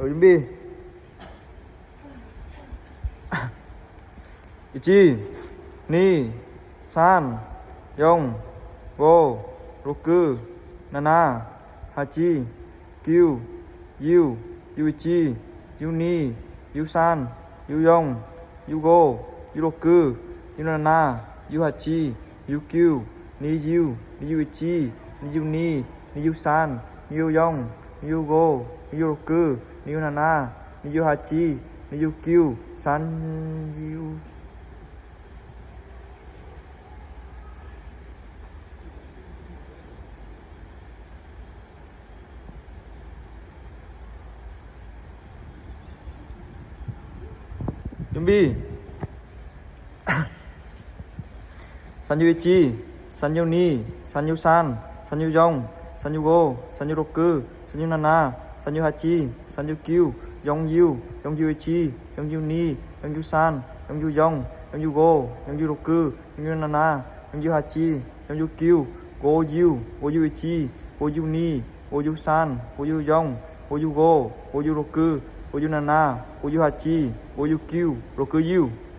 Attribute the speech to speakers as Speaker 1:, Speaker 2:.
Speaker 1: 準備1、2、3、4、5、6、7、8、9、10、11、12、13、14、15、16、17、18、19、20、21、22、23、24、25、26、27、28、29、30準備31、32、33、34、35、36、37、38、39、40、41、42、43、44、45、46、47、48、49、50、51、52、53、54、55、56、57、58、59、60